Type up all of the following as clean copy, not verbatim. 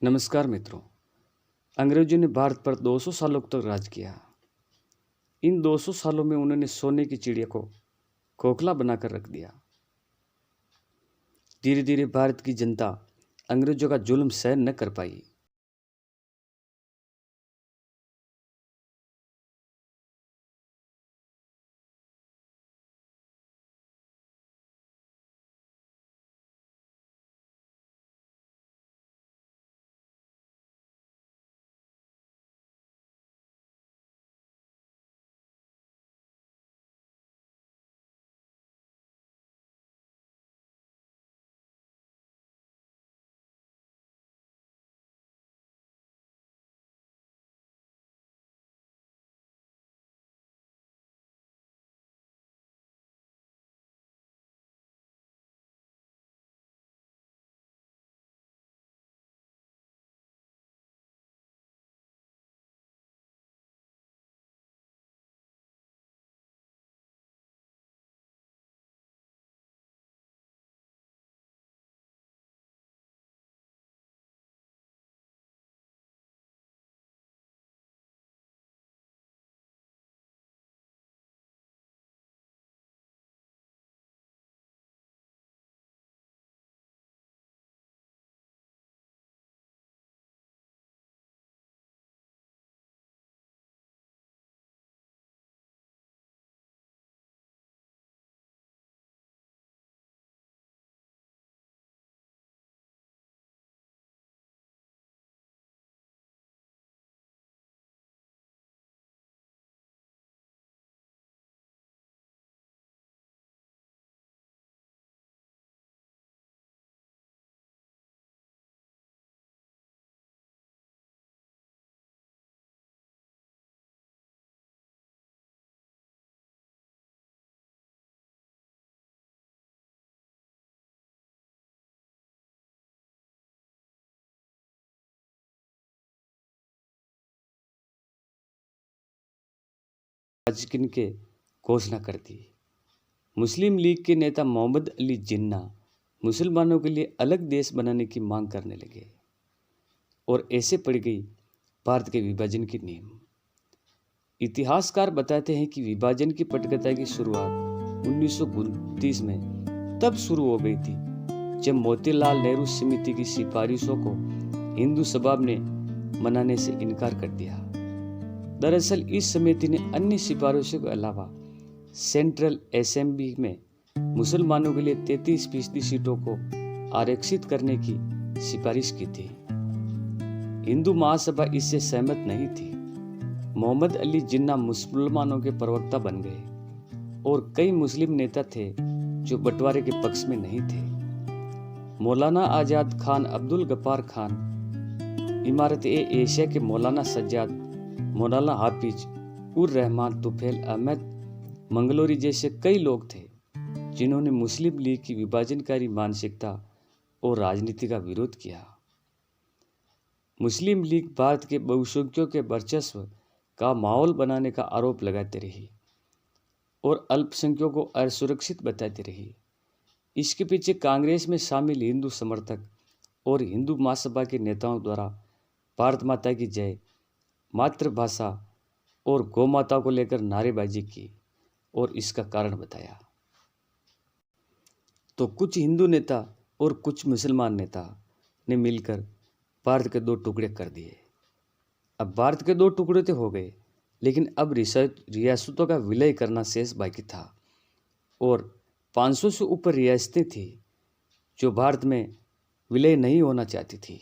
नमस्कार मित्रों। अंग्रेजों ने भारत पर 200 सालों तक राज किया। इन 200 सालों में उन्होंने सोने की चिड़िया को खोखला बनाकर रख दिया। धीरे धीरे भारत की जनता अंग्रेजों का जुल्म सहन न कर पाई। आज किनके घोषणा कर दी। मुस्लिम लीग के नेता मोहम्मद अली जिन्ना मुसलमानों के लिए अलग देश बनाने की मांग करने लगे और ऐसे पड़ गई भारत के विभाजन की नींव। इतिहासकार बताते हैं कि विभाजन की पटकथा की शुरुआत 1929 में तब शुरू हो गई थी जब मोतीलाल नेहरू समिति की सिफारिशों को हिंदू सभा ने मनाने से इनकार कर दिया। दरअसल इस समिति ने अन्य सिफारिशों के अलावा सेंट्रल असेंबली में मुसलमानों के लिए 33% सीटों को आरक्षित करने की सिफारिश की थी। हिंदू महासभा इससे सहमत नहीं थी। मोहम्मद अली जिन्ना मुसलमानों के प्रवक्ता बन गए और कई मुस्लिम नेता थे जो बंटवारे के पक्ष में नहीं थे। मौलाना आजाद खान, अब्दुल गफ्फार खान, इमारत-ए-एशिया के मौलाना सज्जाद, मौलाना हाफिज उर रहमान, तुफैल अहमद मंगलोरी जैसे कई लोग थे जिन्होंने मुस्लिम लीग की विभाजनकारी मानसिकता और राजनीति का विरोध किया। मुस्लिम लीग भारत के बहुसंख्यकों के वर्चस्व का माहौल बनाने का आरोप लगाती रही और अल्पसंख्यकों को असुरक्षित बताती रही। इसके पीछे कांग्रेस में शामिल हिंदू समर्थक और हिंदू महासभा के नेताओं द्वारा भारत माता की जय, मातृभाषा और गौ माता को लेकर नारेबाजी की और इसका कारण बताया। तो कुछ हिंदू नेता और कुछ मुसलमान नेता ने मिलकर भारत के 2 टुकड़े कर दिए। अब भारत के 2 टुकड़े तो हो गए, लेकिन अब रियासतों का विलय करना शेष बाकी था और 500 से ऊपर रियासतें थी जो भारत में विलय नहीं होना चाहती थी।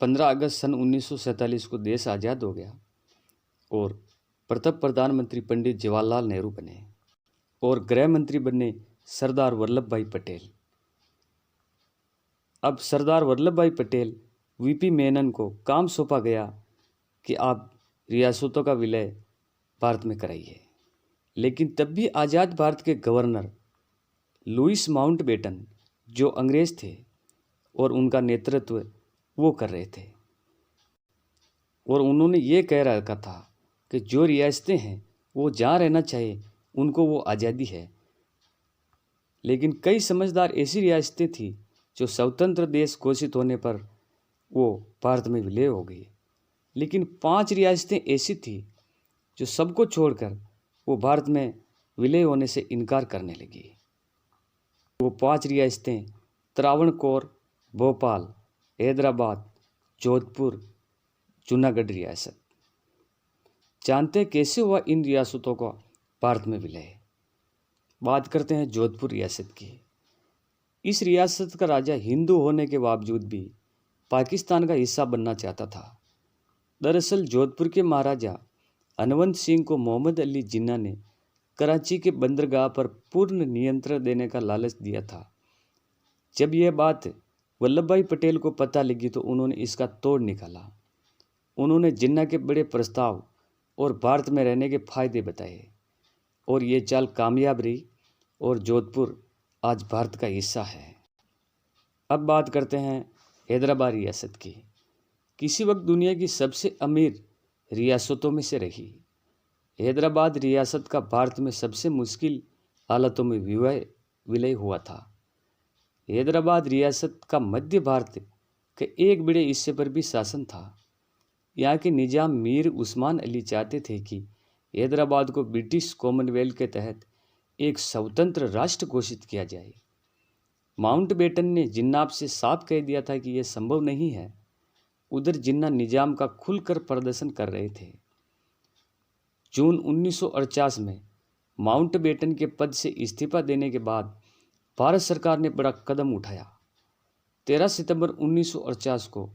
15 अगस्त सन 1947 को देश आज़ाद हो गया और प्रथम प्रधानमंत्री पंडित जवाहरलाल नेहरू बने और गृह मंत्री बने सरदार वल्लभ भाई पटेल। अब सरदार वल्लभ भाई पटेल, वीपी मेनन को काम सौंपा गया कि आप रियासतों का विलय भारत में कराइए। लेकिन तब भी आज़ाद भारत के गवर्नर लुईस माउंटबेटन जो अंग्रेज थे और उनका नेतृत्व वो कर रहे थे और उन्होंने ये कह रखा था कि जो रियासतें हैं वो जहाँ रहना चाहिए उनको वो आज़ादी है। लेकिन कई समझदार ऐसी रियासतें थी जो स्वतंत्र देश घोषित होने पर वो भारत में विलय हो गई। लेकिन 5 रियासतें ऐसी थी जो सबको छोड़कर वो भारत में विलय होने से इनकार करने लगी। वो 5 रियासतें त्रावणकोर, भोपाल, हैदराबाद, जोधपुर, जूनागढ़ रियासत। जानते हैं कैसे हुआ इन रियासतों का भारत में विलय? बात करते हैं जोधपुर रियासत की। इस रियासत का राजा हिंदू होने के बावजूद भी पाकिस्तान का हिस्सा बनना चाहता था। दरअसल जोधपुर के महाराजा हनवंत सिंह को मोहम्मद अली जिन्ना ने कराची के बंदरगाह पर पूर्ण नियंत्रण देने का लालच दिया था। जब यह बात वल्लभ भाई पटेल को पता लगी तो उन्होंने इसका तोड़ निकाला। उन्होंने जिन्ना के बड़े प्रस्ताव और भारत में रहने के फायदे बताए और ये चाल कामयाब रही और जोधपुर आज भारत का हिस्सा है। अब बात करते हैं हैदराबाद रियासत की। किसी वक्त दुनिया की सबसे अमीर रियासतों में से रही। हैदराबाद रियासत का भारत में सबसे मुश्किल हालातों में विलय हुआ था। हैदराबाद रियासत का मध्य भारत के एक बड़े हिस्से पर भी शासन था। यहाँ के निजाम मीर उस्मान अली चाहते थे कि हैदराबाद को ब्रिटिश कॉमनवेल्थ के तहत एक स्वतंत्र राष्ट्र घोषित किया जाए। माउंटबेटन ने जिन्ना से साफ कह दिया था कि यह संभव नहीं है। उधर जिन्ना निजाम का खुलकर प्रदर्शन कर रहे थे। जून 1948 में माउंटबेटन के पद से इस्तीफा देने के बाद भारत सरकार ने बड़ा कदम उठाया। 13 सितंबर 1949 को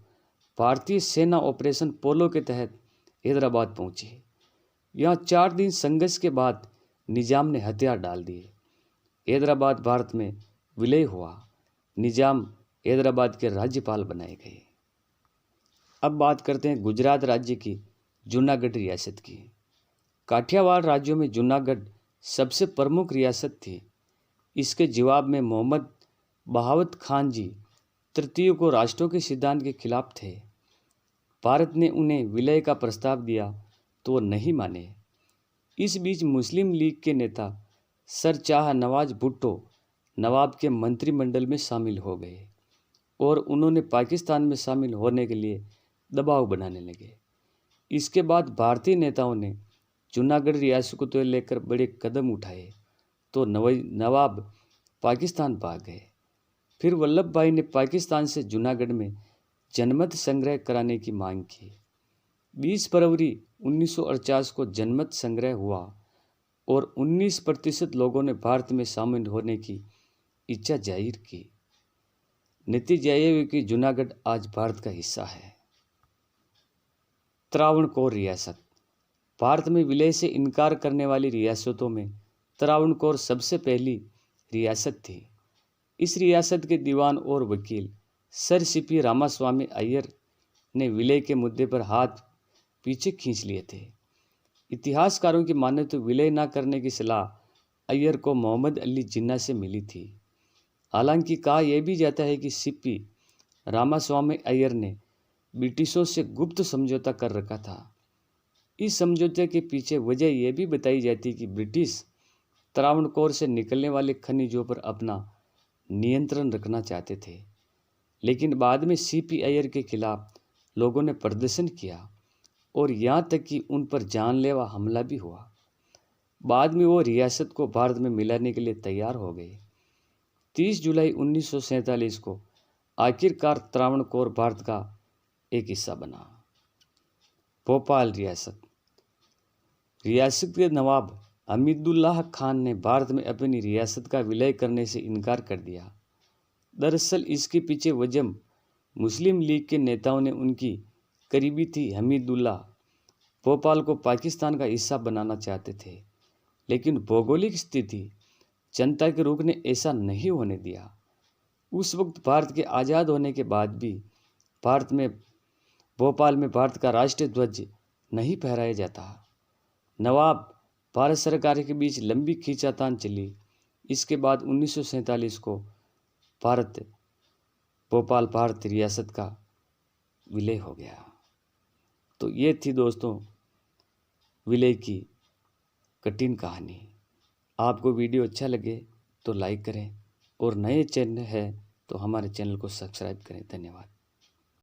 भारतीय सेना ऑपरेशन पोलो के तहत हैदराबाद पहुंची। यहाँ 4 दिन संघर्ष के बाद निजाम ने हथियार डाल दिए। हैदराबाद भारत में विलय हुआ। निजाम हैदराबाद के राज्यपाल बनाए गए। अब बात करते हैं गुजरात राज्य की जूनागढ़ रियासत की। काठियावाड़ राज्यों में जूनागढ़ सबसे प्रमुख रियासत थी। इसके जवाब में मोहम्मद बहावत खान जी तृतीय को राष्ट्रों के सिद्धांत के खिलाफ थे। भारत ने उन्हें विलय का प्रस्ताव दिया तो वो नहीं माने। इस बीच मुस्लिम लीग के नेता सर शाह नवाज भुट्टो नवाब के मंत्रिमंडल में शामिल हो गए और उन्होंने पाकिस्तान में शामिल होने के लिए दबाव बनाने लगे। इसके बाद भारतीय नेताओं ने जूनागढ़ रियासत को लेकर बड़े कदम उठाए तो नवाब पाकिस्तान भाग गए। फिर वल्लभ भाई ने पाकिस्तान से जूनागढ़ में जनमत संग्रह कराने की मांग की। 20 फरवरी 1949 को जनमत संग्रह हुआ और 19% लोगों ने भारत में शामिल होने की इच्छा जाहिर की। नतीजा यह हुआ कि जूनागढ़ आज भारत का हिस्सा है। त्रावणकोर रियासत। भारत में विलय से इनकार करने वाली रियासतों में त्रावणकोर सबसे पहली रियासत थी। इस रियासत के दीवान और वकील सर सीपी रामास्वामी अय्यर ने विलय के मुद्दे पर हाथ पीछे खींच लिए थे। इतिहासकारों की माने तो विलय न करने की सलाह अय्यर को मोहम्मद अली जिन्ना से मिली थी। हालांकि कहा यह भी जाता है कि सीपी रामास्वामी अय्यर ने ब्रिटिशों से गुप्त समझौता कर रखा था। इस समझौते के पीछे वजह यह भी बताई जाती कि ब्रिटिश त्रावणकोर से निकलने वाले खनिजों पर अपना नियंत्रण रखना चाहते थे। लेकिन बाद में सीपी अय्यर के खिलाफ लोगों ने प्रदर्शन किया और यहाँ तक कि उन पर जानलेवा हमला भी हुआ। बाद में वो रियासत को भारत में मिलाने के लिए तैयार हो गए। 30 जुलाई 1947 को आखिरकार त्रावणकोर भारत का एक हिस्सा बना। भोपाल रियासत। रियासत के नवाब हमीदुल्लाह खान ने भारत में अपनी रियासत का विलय करने से इनकार कर दिया। दरअसल इसके पीछे वजह मुस्लिम लीग के नेताओं ने उनकी करीबी थी। हमीदुल्लाह भोपाल को पाकिस्तान का हिस्सा बनाना चाहते थे, लेकिन भौगोलिक स्थिति जनता के रुख ने ऐसा नहीं होने दिया। उस वक्त भारत के आज़ाद होने के बाद भी भोपाल में भारत का राष्ट्रीय ध्वज नहीं फहराया जाता। नवाब भारत सरकार के बीच लंबी खींचातान चली। इसके बाद 1947 को भोपाल भारत रियासत का विलय हो गया। तो ये थी दोस्तों विलय की कठिन कहानी। आपको वीडियो अच्छा लगे तो लाइक करें और नए चैनल है तो हमारे चैनल को सब्सक्राइब करें। धन्यवाद।